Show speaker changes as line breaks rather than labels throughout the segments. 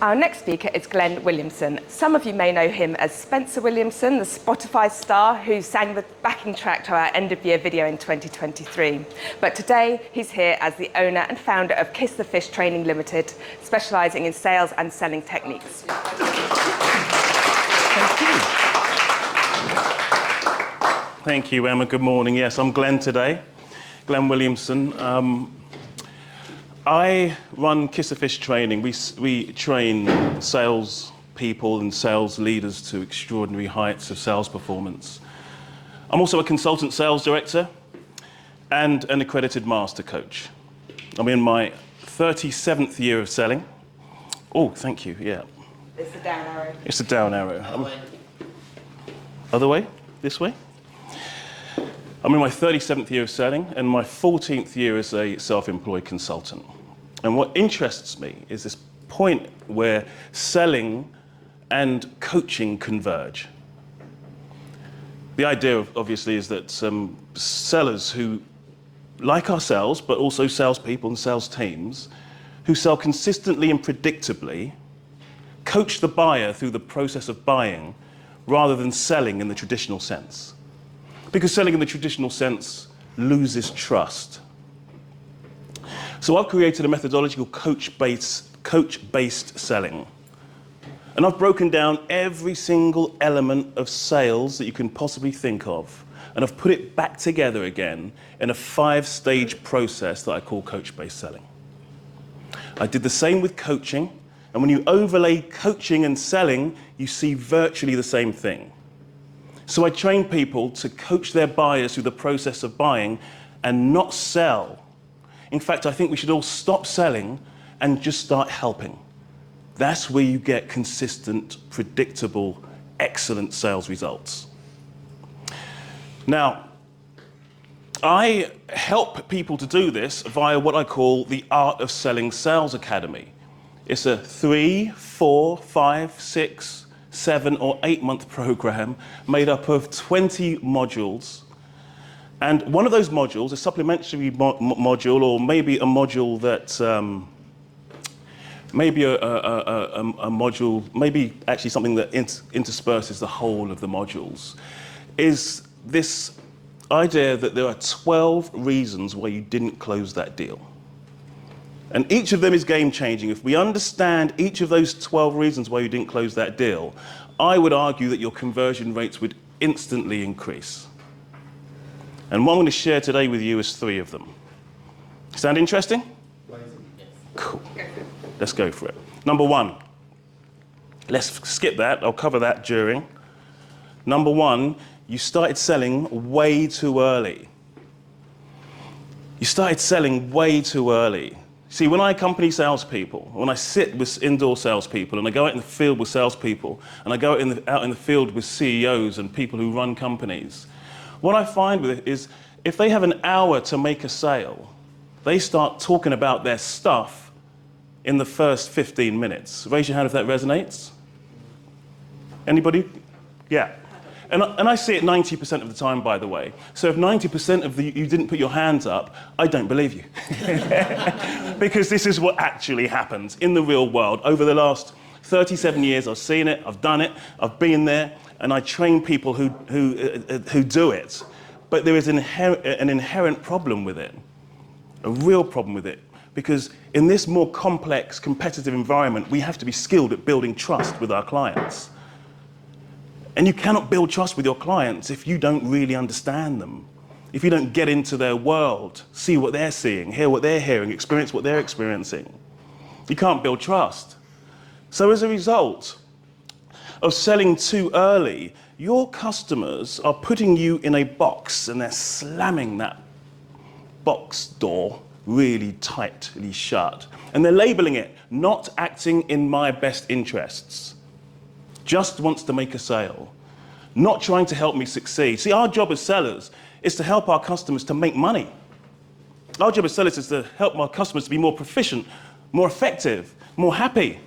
Our next speaker is Glen Williamson. Some of you may know him as Spencer Williamson, the Spotify star who sang the backing track to our end-of-year video in 2023. But today, he's here as the owner and founder of Kiss the Fish Training Limited, specialising in sales and selling techniques.
Thank you. Thank you, Emma. Good morning. Yes, I'm Glen today, Glen Williamson. I run Kiss the Fish Training. We train sales people and sales leaders to extraordinary heights of sales performance. I'm also a consultant sales director and an accredited master coach. I'm in my 37th year of selling. Oh, thank you, yeah.
It's the down arrow.
It's the down arrow. Other way? This way? I'm in my 37th year of selling and my 14th year as a self-employed consultant. And what interests me is this point where selling and coaching converge. The idea, obviously, is that sellers who, like ourselves, but also salespeople and sales teams, who sell consistently and predictably, coach the buyer through the process of buying rather than selling in the traditional sense. Because selling in the traditional sense loses trust. So I've created a methodology called coach-based selling. And I've broken down every single element of sales that you can possibly think of, and I've put it back together again in a 5-stage process that I call coach-based selling. I did the same with coaching, and when you overlay coaching and selling, you see virtually the same thing. So I train people to coach their buyers through the process of buying and not sell. In fact, I think we should all stop selling and just start helping. That's where you get consistent, predictable, excellent sales results. Now, I help people to do this via what I call the Art of Selling Sales Academy. It's a 3, 4, 5, 6, 7 or 8 month program made up of 20 modules. And one of those modules, a supplementary module, or maybe a module that, maybe a module, maybe actually something that intersperses the whole of the modules, is this idea that there are 12 reasons why you didn't close that deal. And each of them is game-changing. If we understand each of those 12 reasons why you didn't close that deal, I would argue that your conversion rates would instantly increase. And what I'm going to share today with you is 3 of them. Sound interesting? Cool. Let's go for it. Number 1. Let's skip that. I'll cover that during. Number 1, you started selling way too early. You started selling way too early. See, when I accompany salespeople, when I sit with indoor salespeople, and I go out in the field with salespeople, and I go out in the field with CEOs and people who run companies, what I find with it is if they have an hour to make a sale, they start talking about their stuff in the first 15 minutes. Raise your hand if that resonates. Anybody? Yeah. And I see it 90% of the time, by the way. So if 90% of you didn't put your hands up, I don't believe you. Because this is what actually happens in the real world. Over the last 37 years, I've seen it, I've done it, I've been there, and I train people who do it. But there is an inherent problem with it, a real problem with it. Because in this more complex, competitive environment, we have to be skilled at building trust with our clients. And you cannot build trust with your clients if you don't really understand them. If you don't get into their world, see what they're seeing, hear what they're hearing, experience what they're experiencing. You can't build trust. So as a result of selling too early, your customers are putting you in a box and they're slamming that box door really tightly shut. And they're labeling it, not acting in my best interests. Just wants to make a sale, not trying to help me succeed. See, our job as sellers is to help our customers to make money. Our job as sellers is to help our customers to be more proficient, more effective, more happy,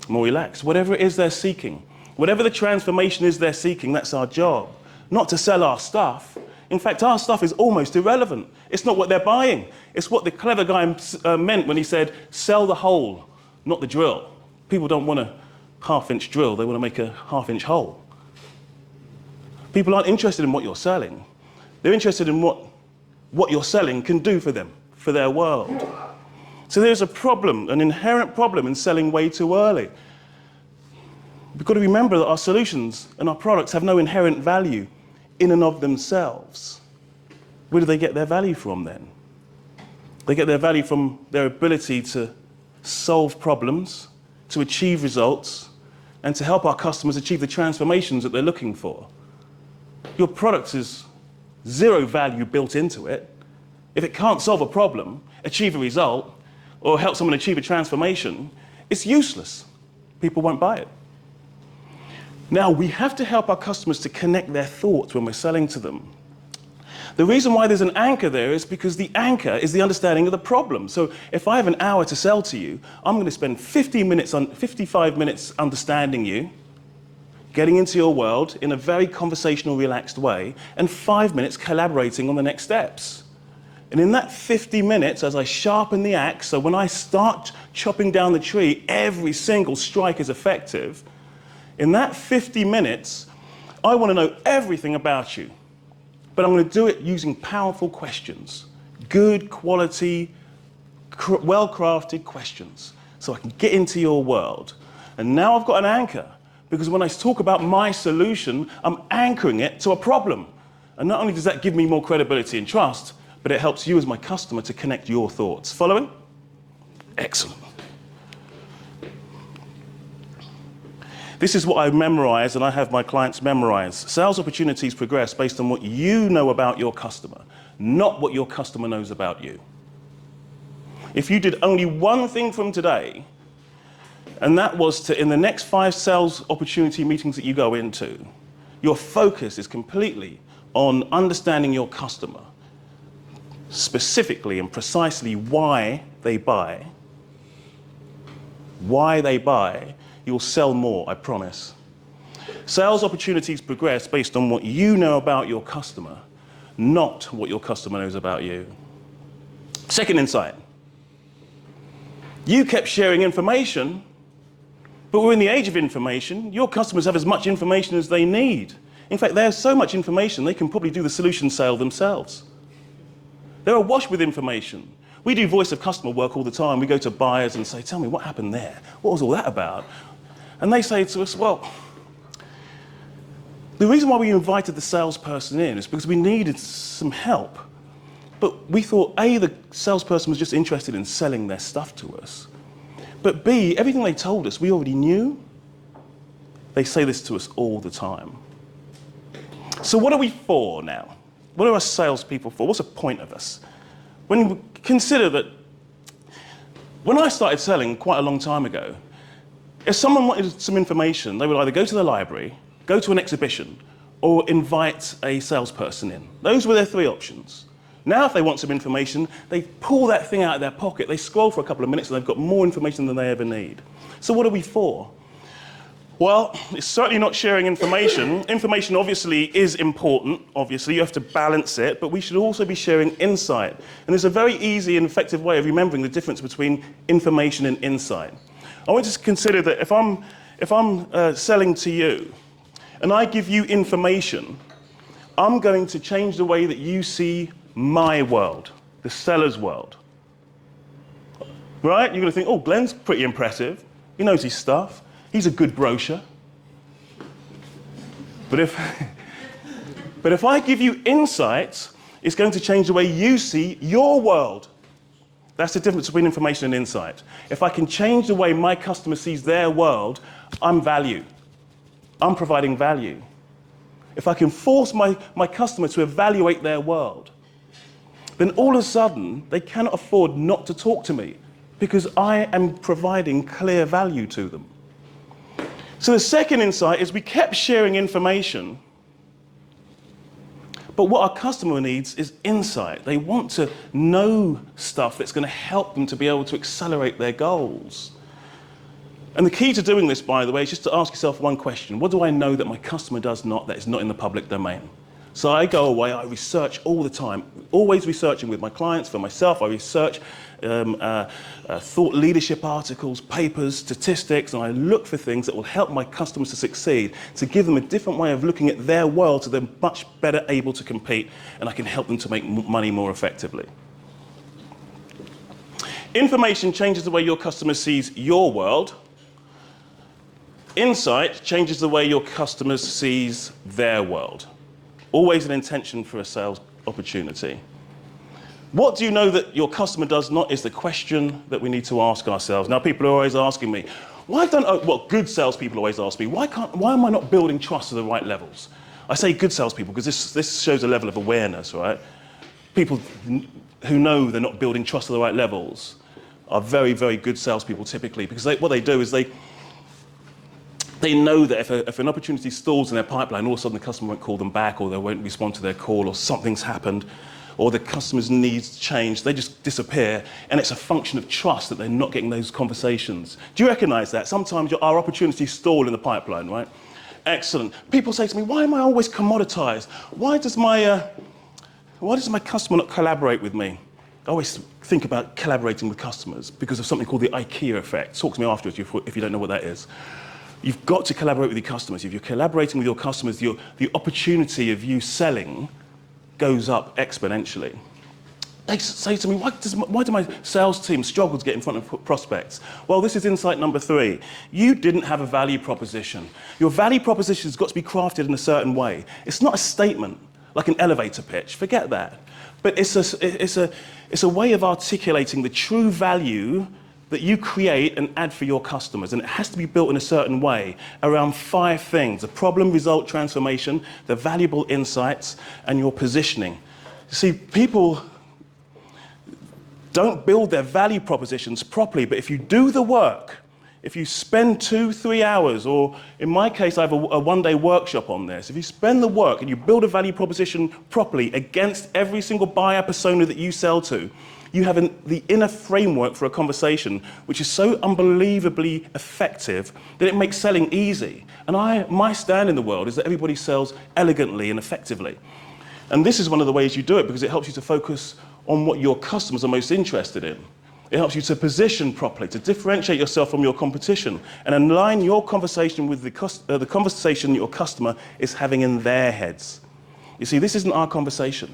more relaxed, whatever it is they're seeking. Whatever the transformation is they're seeking, that's our job. Not to sell our stuff. In fact, our stuff is almost irrelevant. It's not what they're buying. It's what the clever guy meant when he said, sell the hole, not the drill. people don't want a half-inch drill, they want to make a half-inch hole. People aren't interested in what you're selling. They're interested in what you're selling can do for them, for their world. So there's a problem, an inherent problem in selling way too early. We've got to remember that our solutions and our products have no inherent value in and of themselves. Where do they get their value from then? They get their value from their ability to solve problems, to achieve results, and to help our customers achieve the transformations that they're looking for. Your product has zero value built into it. If it can't solve a problem, achieve a result, or help someone achieve a transformation, it's useless. People won't buy it. Now, we have to help our customers to connect their thoughts when we're selling to them. The reason why there's an anchor there is because the anchor is the understanding of the problem. So if I have an hour to sell to you, I'm going to spend 55 minutes understanding you, getting into your world in a very conversational, relaxed way, and 5 minutes collaborating on the next steps. And in that 50 minutes, as I sharpen the axe, so when I start chopping down the tree, every single strike is effective. In that 50 minutes, I want to know everything about you. But I'm going to do it using powerful questions. Good quality, well-crafted questions. So I can get into your world. And now I've got an anchor. Because when I talk about my solution, I'm anchoring it to a problem. And not only does that give me more credibility and trust, but it helps you as my customer to connect your thoughts. Following? Excellent. This is what I memorize, and I have my clients memorize. Sales opportunities progress based on what you know about your customer, not what your customer knows about you. If you did only one thing from today, and that was to, in the next 5 sales opportunity meetings that you go into, your focus is completely on understanding your customer, specifically and precisely why they buy, you'll sell more, I promise. Sales opportunities progress based on what you know about your customer, not what your customer knows about you. Second insight. You kept sharing information, but we're in the age of information. Your customers have as much information as they need. In fact, they have so much information, they can probably do the solution sale themselves. They're awash with information. We do voice of customer work all the time. We go to buyers and say, tell me, what happened there? What was all that about? And they say to us, well, the reason why we invited the salesperson in is because we needed some help. But we thought, A, the salesperson was just interested in selling their stuff to us. But B, everything they told us, we already knew. They say this to us all the time. So what are we for now? What are our salespeople for? What's the point of us? When you consider that when I started selling quite a long time ago, if someone wanted some information, they would either go to the library, go to an exhibition, or invite a salesperson in. Those were their 3 options. Now, if they want some information, they pull that thing out of their pocket, they scroll for a couple of minutes, and they've got more information than they ever need. So what are we for? Well, it's certainly not sharing information. Information obviously is important, obviously, you have to balance it, but we should also be sharing insight. And there's a very easy and effective way of remembering the difference between information and insight. I want you to consider that if I'm selling to you, and I give you information, I'm going to change the way that you see my world, the seller's world. Right? You're going to think, oh, Glen's pretty impressive. He knows his stuff. He's a good brochure. But if I give you insights, it's going to change the way you see your world. That's the difference between information and insight. If I can change the way my customer sees their world, I'm value. I'm providing value. If I can force my customer to evaluate their world, then all of a sudden, they cannot afford not to talk to me because I am providing clear value to them. So the second insight is we kept sharing information, but what our customer needs is insight. They want to know stuff that's going to help them to be able to accelerate their goals. And the key to doing this, by the way, is just to ask yourself one question. What do I know that my customer does not, that is not in the public domain? So I go away, I research all the time, always researching with my clients, for myself. I research thought leadership articles, papers, statistics, and I look for things that will help my customers to succeed, to give them a different way of looking at their world so they're much better able to compete, and I can help them to make money more effectively. Information changes the way your customer sees your world. Insight changes the way your customer sees their world. Always an intention for a sales opportunity. What do you know that your customer does not is the question that we need to ask ourselves. Now, people are always asking me, good salespeople always ask me, why am I not building trust to the right levels? I say good salespeople because this shows a level of awareness, right? People who know they're not building trust to the right levels are very, very good salespeople typically, because what they do is they know that if an opportunity stalls in their pipeline, all of a sudden the customer won't call them back, or they won't respond to their call, or something's happened, or the customer's needs change, they just disappear, and it's a function of trust that they're not getting those conversations. Do you recognize that? Sometimes our opportunities stall in the pipeline, right? Excellent. People say to me, why am I always commoditized? Why does my customer not collaborate with me? I always think about collaborating with customers because of something called the IKEA effect. Talk to me afterwards if you don't know what that is. You've got to collaborate with your customers. If you're collaborating with your customers, the opportunity of you selling goes up exponentially. They say to me, why do my sales team struggle to get in front of prospects? Well, this is insight number 3. You didn't have a value proposition. Your value proposition has got to be crafted in a certain way. It's not a statement like an elevator pitch. Forget that. But it's a way of articulating the true value that you create and add for your customers, and it has to be built in a certain way around 5 things: the problem, result, transformation, the valuable insights, and your positioning. You see, people don't build their value propositions properly, but if you do the work, if you spend 2-3 hours, or in my case, I have a one-day workshop on this. If you spend the work and you build a value proposition properly against every single buyer persona that you sell to, you have the inner framework for a conversation which is so unbelievably effective that it makes selling easy. And my stand in the world is that everybody sells elegantly and effectively. And this is one of the ways you do it, because it helps you to focus on what your customers are most interested in. It helps you to position properly, to differentiate yourself from your competition, and align your conversation with the conversation your customer is having in their heads. You see, this isn't our conversation.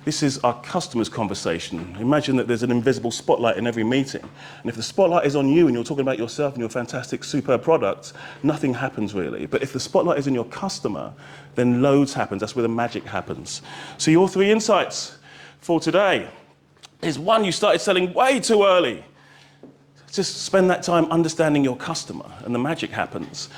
This is our customer's conversation. Imagine that there's an invisible spotlight in every meeting. And if the spotlight is on you and you're talking about yourself and your fantastic, superb products, nothing happens really. But if the spotlight is on your customer, then loads happens. That's where the magic happens. So your 3 insights for today is: 1, you started selling way too early. Just spend that time understanding your customer and the magic happens.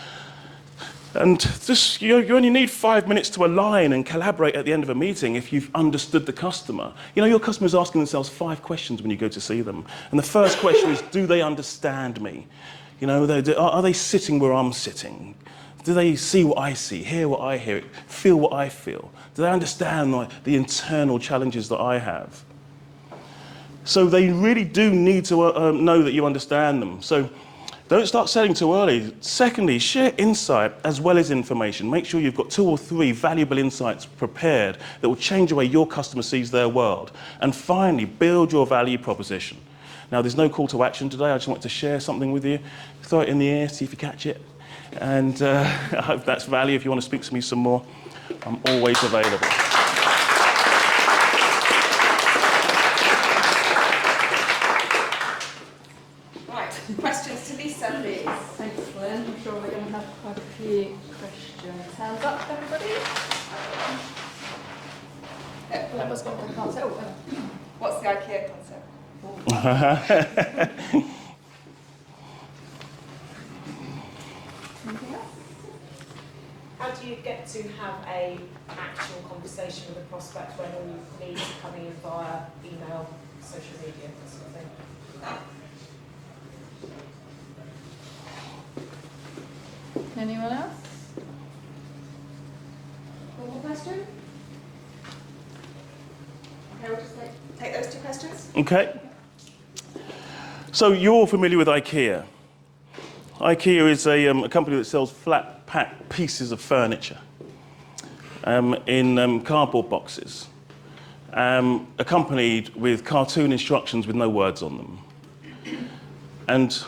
And just, you only need 5 minutes to align and collaborate at the end of a meeting if you've understood the customer. You know, your customer's asking themselves 5 questions when you go to see them. And the first question is, do they understand me? You know, are they sitting where I'm sitting? Do they see what I see, hear what I hear, feel what I feel? Do they understand the internal challenges that I have? So they really do need to know that you understand them. So don't start selling too early. Secondly, share insight as well as information. Make sure you've got 2 or 3 valuable insights prepared that will change the way your customer sees their world. And finally, build your value proposition. Now, there's no call to action today. I just wanted to share something with you. Throw it in the air, see if you catch it. And I hope that's value. If you want to speak to me some more, I'm always available.
Questions to Lisa, please.
Thanks, Glen. I'm sure we're going to have quite a few questions. Hands up, everybody.
What's the IKEA concept?
Anything else?
How do you get to have an actual conversation with a prospect when all leads are coming in via email, social media, that sort of thing?
Anyone else?
One more question? Okay, we'll just take those 2 questions.
Okay. So you're all familiar with IKEA. IKEA is a company that sells flat pack pieces of furniture. in cardboard boxes, accompanied with cartoon instructions with no words on them. And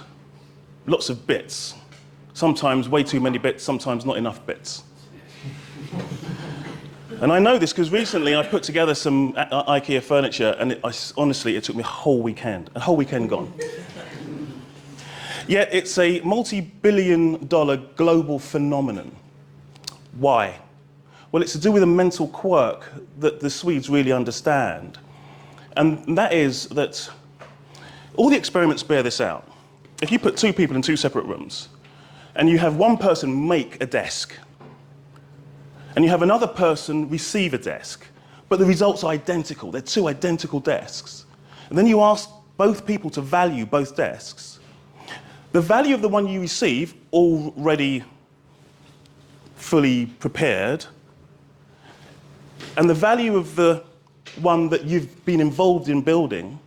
lots of bits. Sometimes way too many bits, sometimes not enough bits. And I know this because recently I put together some IKEA furniture, and honestly, it took me a whole weekend gone. Yet it's a multi-billion-dollar global phenomenon. Why? Well, it's to do with a mental quirk that the Swedes really understand. And that is that all the experiments bear this out. If you put two people in two separate rooms, and you have one person make a desk, and you have another person receive a desk, but the results are identical. They're two identical desks. And then you ask both people to value both desks. The value of the one you receive, already fully prepared, and the value of the one that you've been involved in building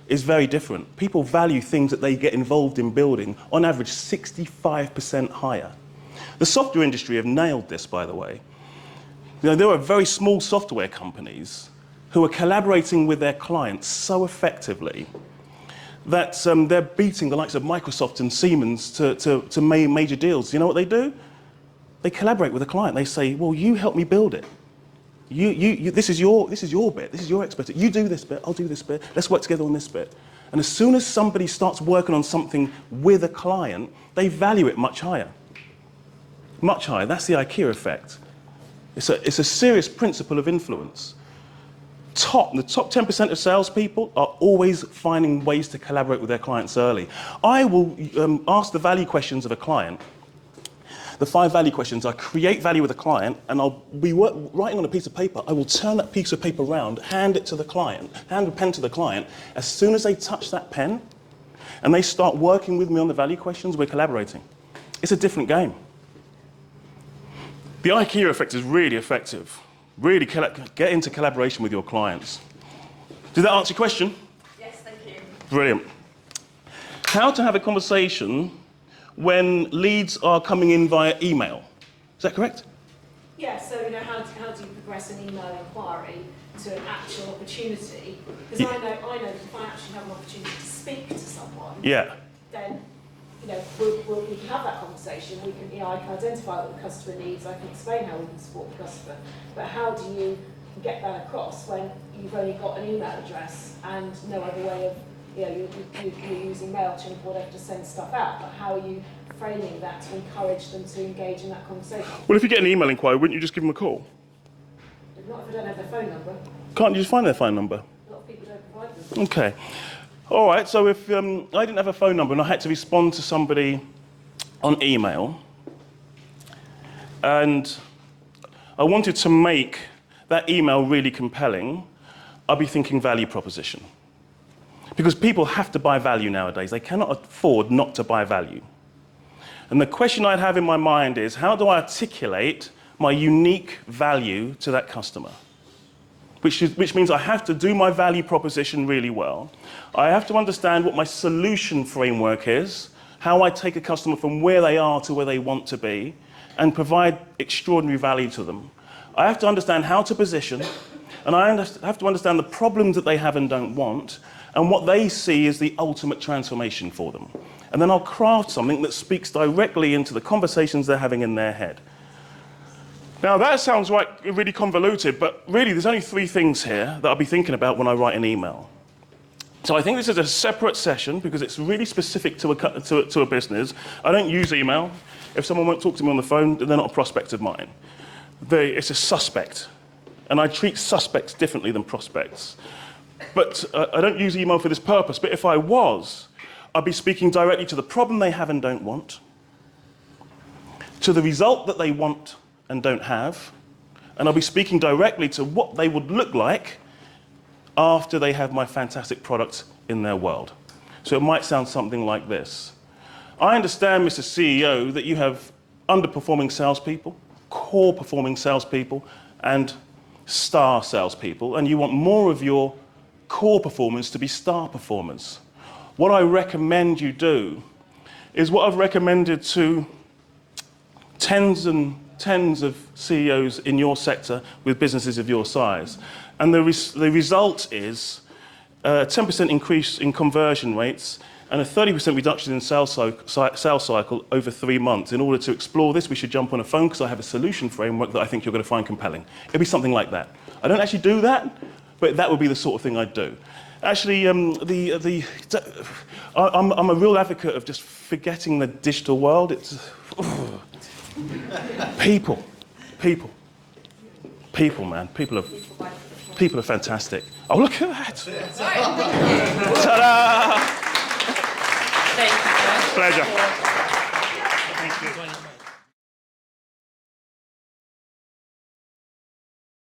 is very different. People value things that they get involved in building, on average, 65% higher. The software industry have nailed this, by the way. You know, there are very small software companies who are collaborating with their clients so effectively that they're beating the likes of Microsoft and Siemens to major deals. You know what they do? They collaborate with the client. They say, well, you help me build it. This is your bit, this is your expertise. You do this bit, I'll do this bit. Let's work together on this bit. And as soon as somebody starts working on something with a client, they value it much higher. Much higher. That's the IKEA effect. It's a serious principle of influence. The top 10% of salespeople are always finding ways to collaborate with their clients early. I will ask the value questions of a client. The 5 value questions, I create value with a client, and I'll be writing on a piece of paper. I will turn that piece of paper around, hand it to the client, hand a pen to the client. As soon as they touch that pen, and they start working with me on the value questions, we're collaborating. It's a different game. The IKEA effect is really effective. Really get into collaboration with your clients. Did that answer your question?
Yes, thank you.
Brilliant. How to have a conversation when leads are coming in via email. Is that correct?
Yeah, so you know, how do you progress an email inquiry to an actual opportunity? Because I know that if I actually have an opportunity to speak to someone, then you know, we can have that conversation. We can, you know, I can identify what the customer needs. I can explain how we can support the customer. But how do you get that across when you've only got an email address and no other way of, you know, you're using MailChimp or whatever to send stuff out? But how are you framing that to encourage them to engage in that conversation?
Well, if you get an email inquiry, wouldn't you just give them a call?
Not if I don't have their phone number.
Can't you just find their phone number?
A lot of people don't provide them.
Okay. All right, so if I didn't have a phone number and I had to respond to somebody on email, and I wanted to make that email really compelling, I'd be thinking value proposition. Because people have to buy value nowadays. They cannot afford not to buy value. And the question I'd have in my mind is, how do I articulate my unique value to that customer? Which means I have to do my value proposition really well. I have to understand what my solution framework is, how I take a customer from where they are to where they want to be, and provide extraordinary value to them. I have to understand how to position, and I have to understand the problems that they have and don't want, and what they see as the ultimate transformation for them. And then I'll craft something that speaks directly into the conversations they're having in their head. Now that sounds really convoluted, but really there's only 3 things here that I'll be thinking about when I write an email. So I think this is a separate session because it's really specific to a business. I don't use email. If someone won't talk to me on the phone, then they're not a prospect of mine. It's a suspect, and I treat suspects differently than prospects. But I don't use email for this purpose, but if I was, I'd be speaking directly to the problem they have and don't want, to the result that they want and don't have, and I'll be speaking directly to what they would look like after they have my fantastic product in their world. So it might sound something like this. I understand, Mr. CEO, that you have underperforming salespeople, core performing salespeople, and star salespeople, and you want more of your core performers to be star performers. What I recommend you do is what I've recommended to tens and tens of CEOs in your sector with businesses of your size. And the result is a 10% increase in conversion rates and a 30% reduction in sales cycle over 3 months. In order to explore this, we should jump on a phone because I have a solution framework that I think you're going to find compelling. It'll be something like that. I don't actually do that, but that would be the sort of thing I'd do. Actually, I'm a real advocate of just forgetting the digital world. It's people, man. People are fantastic. Oh, look at that! Ta-da!
Thank you.
Pleasure.